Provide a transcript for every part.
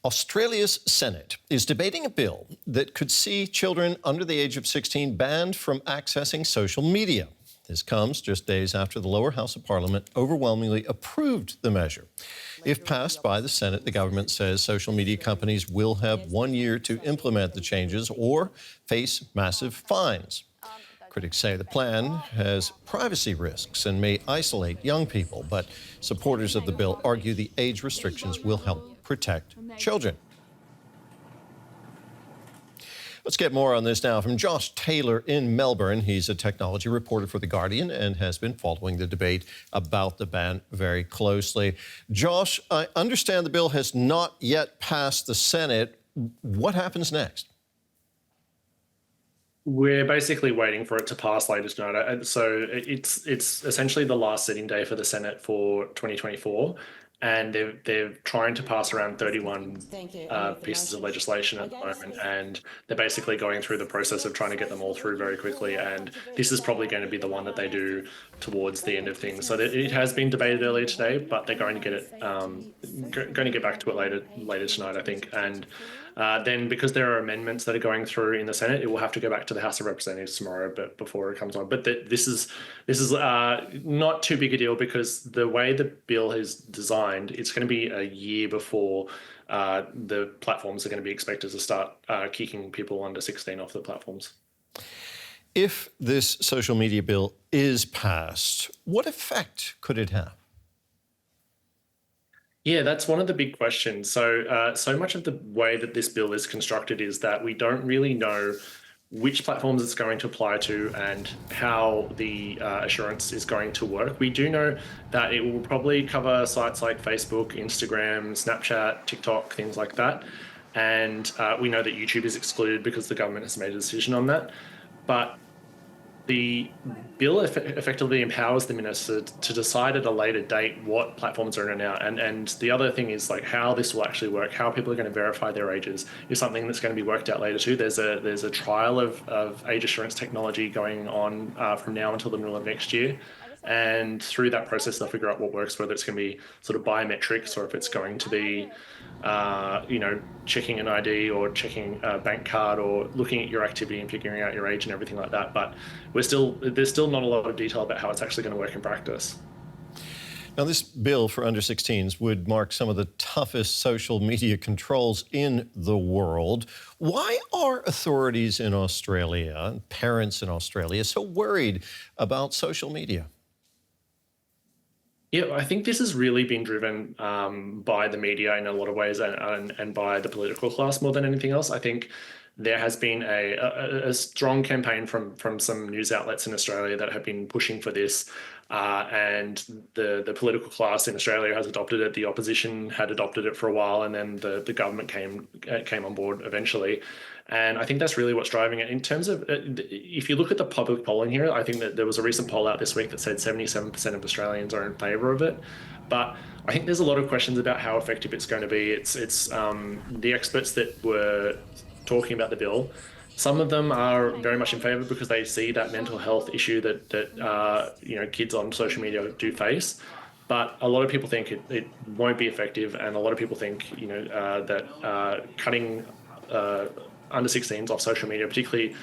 Australia's Senate is debating a bill that could see children under the age of 16 banned from accessing social media. This comes just days after the lower house of Parliament overwhelmingly approved the measure. If passed by the Senate, the government says social media companies will have 1 year to implement the changes or face massive fines. Critics say the plan has privacy risks and may isolate young people, but supporters of the bill argue the age restrictions will help protect children. Let's get more on this now from Josh Taylor in Melbourne. He's a technology reporter for The Guardian and has been following the debate about the ban very closely. Josh, I understand the bill has not yet passed the Senate. What happens next? We're basically waiting for it to pass later tonight. So it's essentially the last sitting day for the Senate for 2024, and they're trying to pass around 31 pieces of legislation at the moment, and they're basically going through the process of trying to get them all through very quickly. And this is probably going to be the one that they do towards the end of things. So it has been debated earlier today, but they're going to get it going to get back to it later tonight, I think. And then, because there are amendments that are going through in the Senate, it will have to go back to the House of Representatives tomorrow, but before it comes on. But this is not too big a deal, because the way the bill is designed, it's going to be a year before the platforms are going to be expected to start kicking people under 16 off the platforms. If this social media bill is passed, what effect could it have? Yeah, that's one of the big questions. So much of the way that this bill is constructed is that we don't really know which platforms it's going to apply to and how the assurance is going to work. We do know that it will probably cover sites like Facebook, Instagram, Snapchat, TikTok, things like that. And we know that YouTube is excluded because the government has made a decision on that. But the bill effectively empowers the minister to decide at a later date what platforms are in and out. And the other thing is, like, how this will actually work, how people are going to verify their ages is something that's going to be worked out later too. There's a trial of age assurance technology going on from now until the middle of next year. And through that process, they'll figure out what works, whether it's going to be sort of biometrics or if it's going to be, checking an ID or checking a bank card or looking at your activity and figuring out your age and everything like that. But there's still not a lot of detail about how it's actually going to work in practice. Now, this bill for under 16s would mark some of the toughest social media controls in the world. Why are authorities in Australia and parents in Australia so worried about social media? Yeah, I think this has really been driven by the media in a lot of ways, and by the political class more than anything else. I think there has been a strong campaign from some news outlets in Australia that have been pushing for this, and the political class in Australia has adopted it. The opposition had adopted it for a while, and then the government came on board eventually. And I think that's really what's driving it. In terms of, if you look at the public polling here, I think that there was a recent poll out this week that said 77% of Australians are in favour of it. But I think there's a lot of questions about how effective it's going to be. It's the experts that were talking about the bill, some of them are very much in favour because they see that mental health issue that kids on social media do face. But a lot of people think it won't be effective, and a lot of people think that cutting under 16s off social media, particularly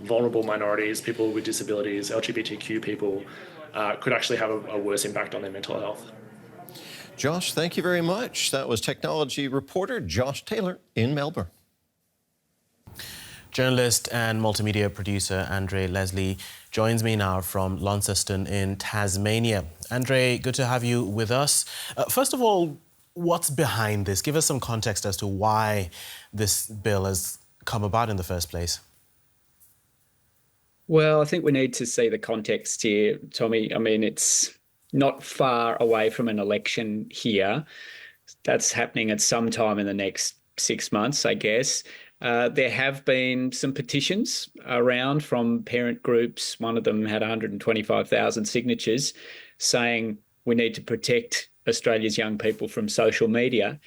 vulnerable minorities, people with disabilities, LGBTQ people, could actually have a worse impact on their mental health. Josh, thank you very much. That was technology reporter Josh Taylor in Melbourne. Journalist and multimedia producer Andre Leslie joins me now from Launceston in Tasmania. Andre, good to have you with us. First of all, what's behind this? Give us some context as to why this bill has come about in the first place. Well, I think we need to see the context here, Tommy. I mean, it's not far away from an election here. That's happening at some time in the next 6 months, I guess. There have been some petitions around from parent groups. One of them had 125,000 signatures saying we need to protect Australia's young people from social media.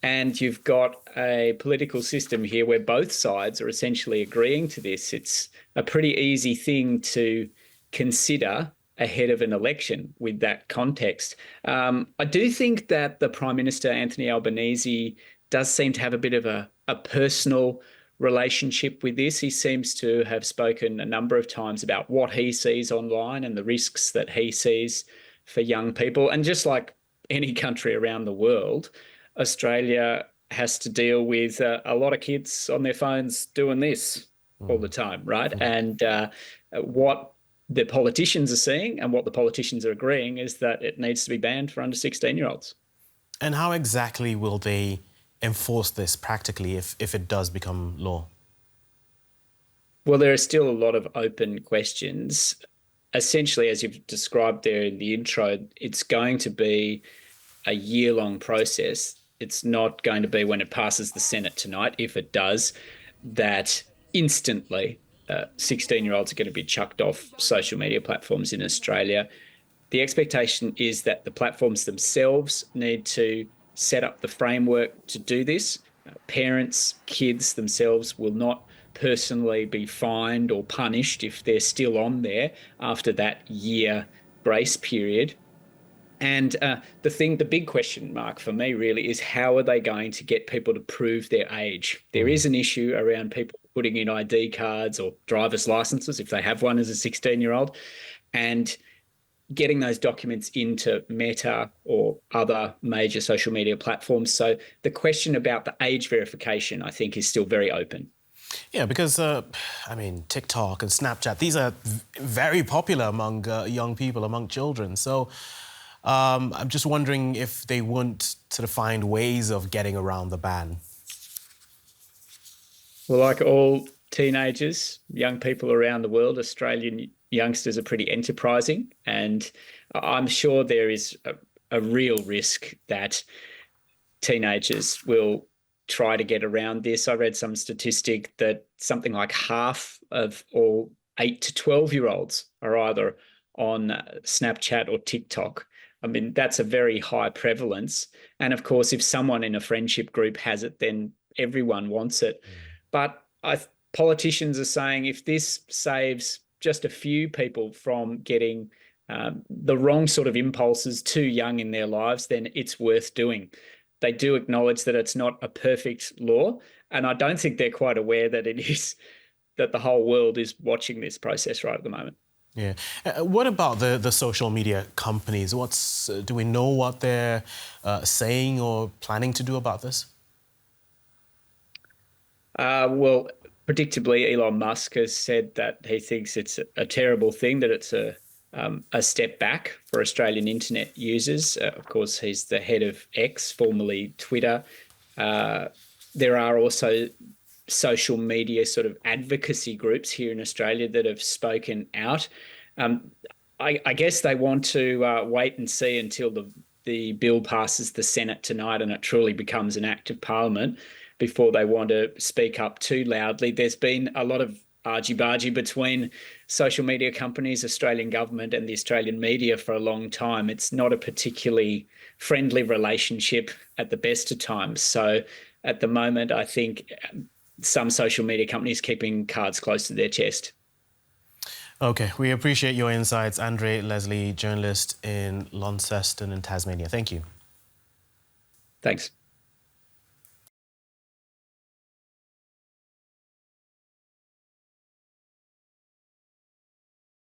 And you've got a political system here where both sides are essentially agreeing to this. It's a pretty easy thing to consider ahead of an election with that context. I do think that the Prime Minister, Anthony Albanese, does seem to have a bit of a personal relationship with this. He seems to have spoken a number of times about what he sees online and the risks that he sees for young people. And just like any country around the world, Australia has to deal with a lot of kids on their phones doing this all the time, right? And what the politicians are seeing and what the politicians are agreeing is that it needs to be banned for under 16-year-olds. And how exactly will they enforce this practically if it does become law? Well, there are still a lot of open questions. Essentially, as you've described there in the intro, it's going to be a year-long process. It's not going to be when it passes the Senate tonight, if it does, that instantly 16-year-olds are going to be chucked off social media platforms in Australia. The expectation is that the platforms themselves need to set up the framework to do this. Parents, kids themselves will not personally be fined or punished if they're still on there after that year grace period. And the big question mark for me really is, how are they going to get people to prove their age? There is an issue around people putting in ID cards or driver's licenses if they have one as a 16-year-old, and getting those documents into Meta or other major social media platforms. So the question about the age verification, I think, is still very open. Yeah, because, TikTok and Snapchat, these are very popular among young people, among children. So I'm just wondering if they won't sort of find ways of getting around the ban. Well, like all teenagers, young people around the world, Australian youngsters are pretty enterprising, and I'm sure there is a real risk that teenagers will try to get around this. I read some statistic that something like half of all 8 to 12-year-olds are either on Snapchat or TikTok. I mean, that's a very high prevalence. And of course, if someone in a friendship group has it, then everyone wants it. But politicians are saying if this saves just a few people from getting the wrong sort of impulses too young in their lives, then it's worth doing. They do acknowledge that it's not a perfect law, and I don't think they're quite aware that it is, that the whole world is watching this process right at the moment. Yeah. What about the social media companies? Do we know what they're saying or planning to do about this? Well, predictably, Elon Musk has said that he thinks it's a terrible thing, that it's a step back for Australian internet users. Of course, he's the head of X, formerly Twitter. There are also social media sort of advocacy groups here in Australia that have spoken out. I guess they want to wait and see until the bill passes the Senate tonight and it truly becomes an act of Parliament before they want to speak up too loudly. There's been a lot of argy-bargy between social media companies, Australian government and the Australian media for a long time. It's not a particularly friendly relationship at the best of times. So at the moment, I think some social media companies keeping cards close to their chest. OK, we appreciate your insights. Andre Leslie, journalist in Launceston in Tasmania. Thank you. Thanks.